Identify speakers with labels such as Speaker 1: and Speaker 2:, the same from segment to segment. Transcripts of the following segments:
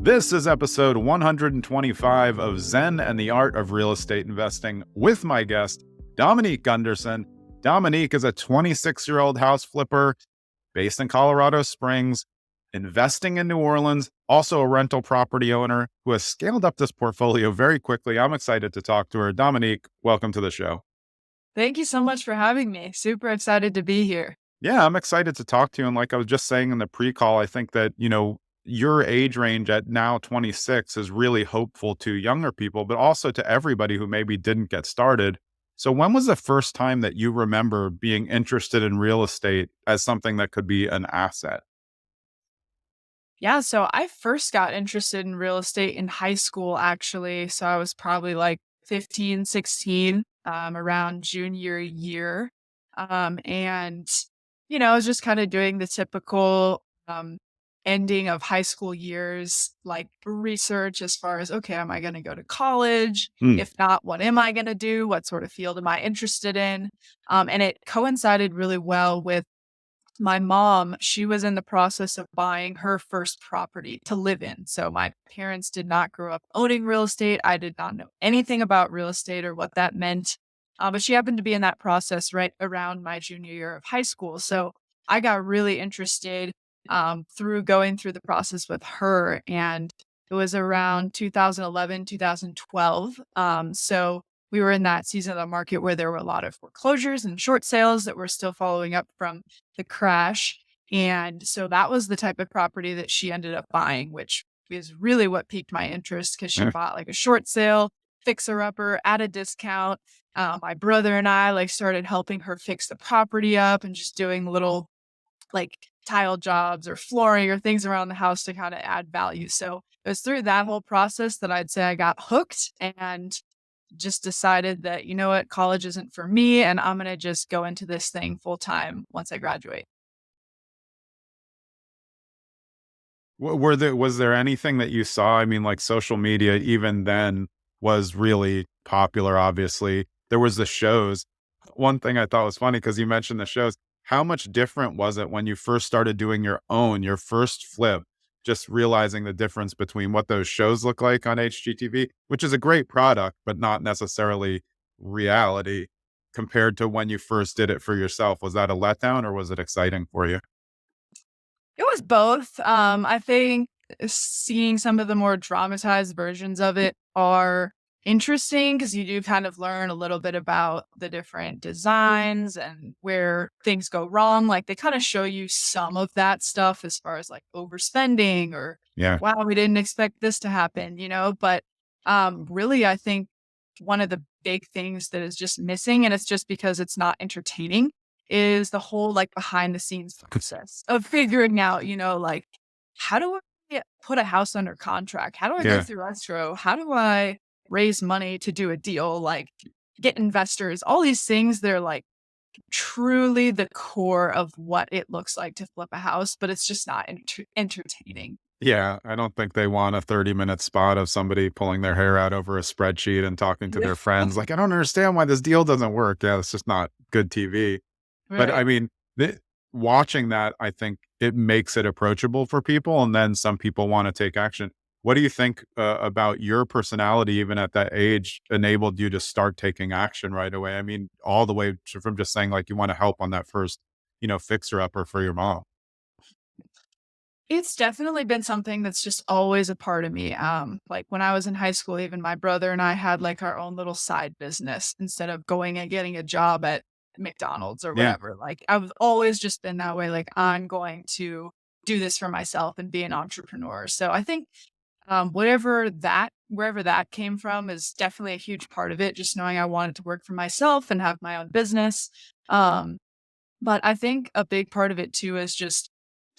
Speaker 1: This is episode 125 of Zen and the Art of Real Estate Investing with my guest, Dominique Gunderson. Dominique is a 26-year-old house flipper based in Colorado Springs, investing in New Orleans, also a rental property owner who has scaled up this portfolio very quickly. I'm excited to talk to her. Dominique, welcome to the show.
Speaker 2: Thank you so much for having me. Super excited to be here.
Speaker 1: Yeah, I'm excited to talk to you. And like I was just saying in the pre-call, I think that, your age range at now 26 is really hopeful to younger people, but also to everybody who maybe didn't get started. So when was the first time that you remember being interested in real estate as something that could be an asset?
Speaker 2: Yeah, so I first got interested in real estate in high school, actually. So I was probably like 15, 16, around junior year. And, I was just kind of doing the typical ending of high school years, like research as far as, okay, am I going to go to college?
Speaker 1: Hmm.
Speaker 2: If not, what am I going to do? What sort of field am I interested in? And it coincided really well with my mom. She was in the process of buying her first property to live in. So my parents did not grow up owning real estate. I did not know anything about real estate or what that meant. But she happened to be in that process right around my junior year of high school. So I got really interested through going through the process with her. And it was around 2011, 2012. So we were in that season of the market where there were a lot of foreclosures and short sales that were still following up from the crash. And so that was the type of property that she ended up buying, which is really what piqued my interest because she
Speaker 1: Yeah.
Speaker 2: bought like a short sale, fixer upper at a discount. My brother and I started helping her fix the property up and just doing little like tile jobs or flooring or things around the house to kind of add value. So it was through that whole process that I'd say I got hooked and just decided that, you know what, college isn't for me and I'm going to just go into this thing full time once I graduate.
Speaker 1: Was there anything that you saw? I mean, like social media, even then was really popular, obviously. There was the shows. One thing I thought was funny because you mentioned the shows. How much different was it when you first started doing your first flip, just realizing the difference between what those shows look like on HGTV, which is a great product, but not necessarily reality, compared to when you first did it for yourself? Was that a letdown or was it exciting for you?
Speaker 2: It was both. I think seeing some of the more dramatized versions of it are interesting because you do kind of learn a little bit about the different designs and where things go wrong. Like they kind of show you some of that stuff as far as like overspending or,
Speaker 1: Yeah.
Speaker 2: wow, we didn't expect this to happen, But really, I think one of the big things that is just missing, and it's just because it's not entertaining, is the whole, like, behind the scenes process of figuring out, like, how do I put a house under contract? How do I go
Speaker 1: Yeah.
Speaker 2: through escrow? How do I raise money to do a deal? Like, get investors? All these things, they're, like, truly the core of what it looks like to flip a house, but it's just not entertaining.
Speaker 1: Yeah, I don't think they want a 30-minute spot of somebody pulling their hair out over a spreadsheet and talking to
Speaker 2: Yeah.
Speaker 1: their friends like, "I don't understand why this deal doesn't work." Yeah, it's just not good TV. But I
Speaker 2: Right.
Speaker 1: mean, watching that, I think it makes it approachable for people, and then some people wanna take action. What do you think, about your personality, even at that age, enabled you to start taking action right away? I mean, all the way from just saying, like, you wanna help on that first, fixer-upper for your mom.
Speaker 2: It's definitely been something that's just always a part of me. Like when I was in high school, even my brother and I had like our own little side business instead of going and getting a job at McDonald's or
Speaker 1: Yeah,
Speaker 2: whatever. Like I've always just been that way. Like I'm going to do this for myself and be an entrepreneur. So I think wherever that came from is definitely a huge part of it. Just knowing I wanted to work for myself and have my own business. Um, but I think a big part of it too is just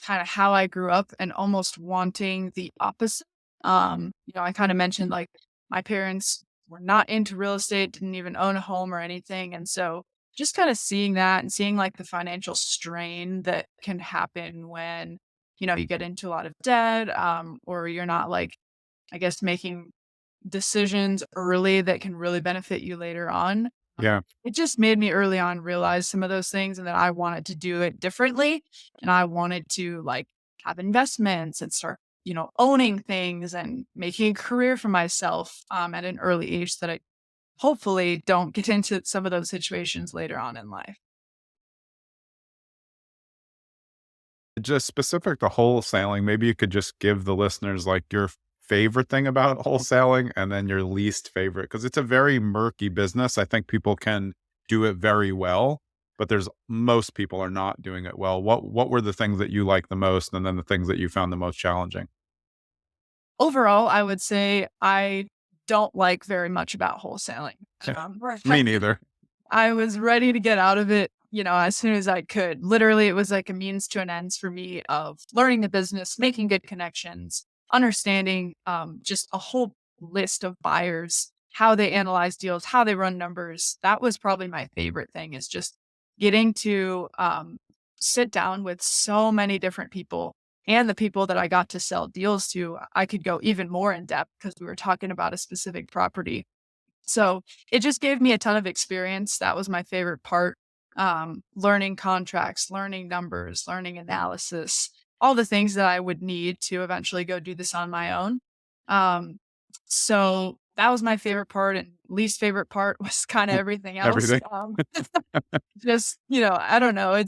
Speaker 2: kind of how I grew up and almost wanting the opposite. I kind of mentioned like my parents were not into real estate, didn't even own a home or anything. And so just kind of seeing that and seeing like the financial strain that can happen when, you get into a lot of debt, or you're not like, I guess, making decisions early that can really benefit you later on.
Speaker 1: yeah.
Speaker 2: It just made me early on realize some of those things and that I wanted to do it differently. And I wanted to like have investments and start owning things and making a career for myself at an early age that I hopefully don't get into some of those situations later on in life.
Speaker 1: Just specific to wholesaling, maybe you could just give the listeners like your favorite thing about wholesaling and then your least favorite, because it's a very murky business. I think people can do it very well, but there's most people are not doing it well. What were the things that you like the most, and then the things that you found the most challenging?
Speaker 2: Overall, I would say I don't like very much about wholesaling.
Speaker 1: Me neither.
Speaker 2: I was ready to get out of it, as soon as I could. Literally, it was like a means to an ends for me of learning the business, making good connections, understanding just a whole list of buyers, how they analyze deals, how they run numbers. That was probably my favorite thing is just getting to sit down with so many different people and the people that I got to sell deals to. I could go even more in depth because we were talking about a specific property, so it just gave me a ton of experience. That was my favorite part. Learning contracts, learning numbers, learning analysis, all the things that I would need to eventually go do this on my own. Um, so that was my favorite part. And least favorite part was kind of everything else.
Speaker 1: Everything.
Speaker 2: Just, I don't know.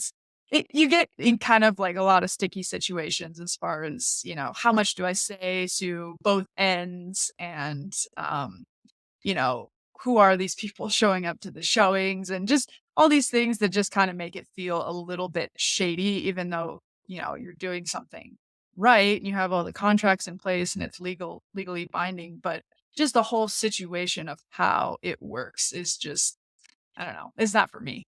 Speaker 2: You get in kind of like a lot of sticky situations as far as, how much do I say to both ends and, you know, who are these people showing up to the showings and just all these things that just kind of make it feel a little bit shady, even though, you're doing something right. And you have all the contracts in place and it's legally binding. But just the whole situation of how it works is just, I don't know, it's not for me.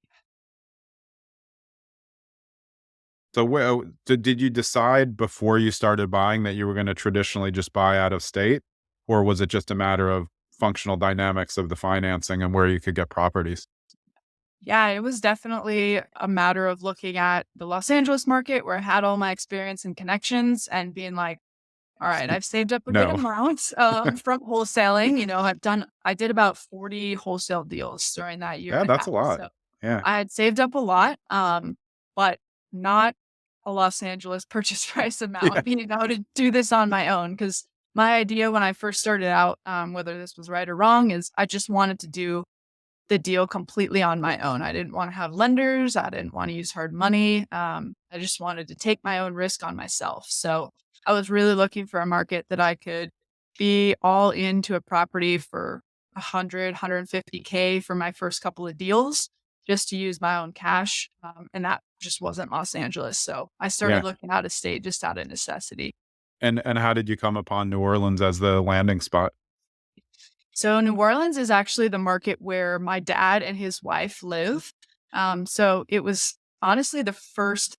Speaker 1: So, did you decide before you started buying that you were going to traditionally just buy out of state, or was it just a matter of functional dynamics of the financing and where you could get properties?
Speaker 2: Yeah, it was definitely a matter of looking at the Los Angeles market where I had all my experience and connections and being like, all right, I've saved up a good
Speaker 1: No.
Speaker 2: amount from wholesaling. I did about 40 wholesale deals during that year
Speaker 1: Yeah,
Speaker 2: and a
Speaker 1: that's
Speaker 2: half.
Speaker 1: a lot.
Speaker 2: So
Speaker 1: Yeah.
Speaker 2: I had saved up a lot, but not a Los Angeles purchase price
Speaker 1: Yeah.
Speaker 2: amount, to do this on my own. Because my idea when I first started out, whether this was right or wrong, is I just wanted to do the deal completely on my own. I didn't want to have lenders. I didn't want to use hard money. I just wanted to take my own risk on myself. So I was really looking for a market that I could be all into a property for 150K for my first couple of deals just to use my own cash. And that just wasn't Los Angeles. So I started
Speaker 1: Yeah.
Speaker 2: looking out of state just out of necessity.
Speaker 1: And how did you come upon New Orleans as the landing spot?
Speaker 2: So New Orleans is actually the market where my dad and his wife live. So it was honestly the first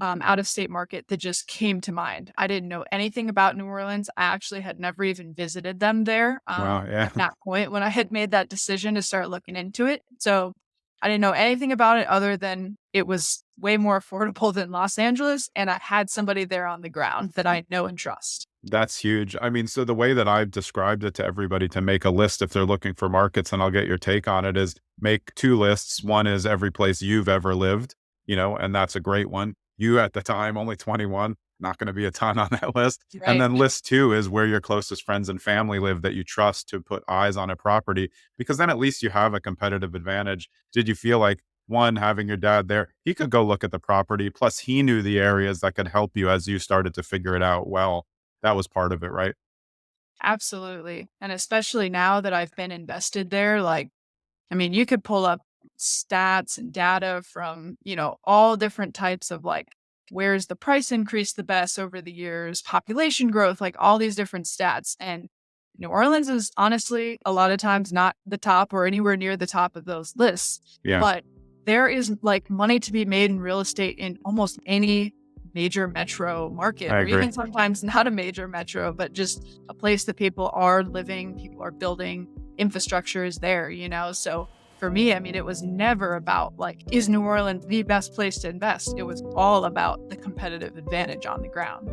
Speaker 2: out of state market that just came to mind. I didn't know anything about New Orleans. I actually had never even visited them there
Speaker 1: Wow. Yeah.
Speaker 2: at that point when I had made that decision to start looking into it. So I didn't know anything about it other than it was way more affordable than Los Angeles. And I had somebody there on the ground that I know and trust.
Speaker 1: That's huge. I mean, so the way that I've described it to everybody to make a list if they're looking for markets, and I'll get your take on it, is make two lists. One is every place you've ever lived, and that's a great one. You at the time, only 21, not going to be a ton on that list. And
Speaker 2: Right.
Speaker 1: then list two is where your closest friends and family live that you trust to put eyes on a property, because then at least you have a competitive advantage. Did you feel like, one, having your dad there, he could go look at the property, plus he knew the areas that could help you as you started to figure it out well? That was part of it, right?
Speaker 2: Absolutely. And especially now that I've been invested there, like, I mean, you could pull up stats and data from, all different types of like, where's the price increase the best over the years, population growth, like all these different stats. And New Orleans is honestly a lot of times not the top or anywhere near the top of those lists,
Speaker 1: Yeah,
Speaker 2: but there is like money to be made in real estate in almost any major metro market,
Speaker 1: I
Speaker 2: or
Speaker 1: agree.
Speaker 2: even sometimes not a major metro, but just a place that people are living, people are building, infrastructure is there. So for me, I mean, it was never about like, is New Orleans the best place to invest? It was all about the competitive advantage on the ground.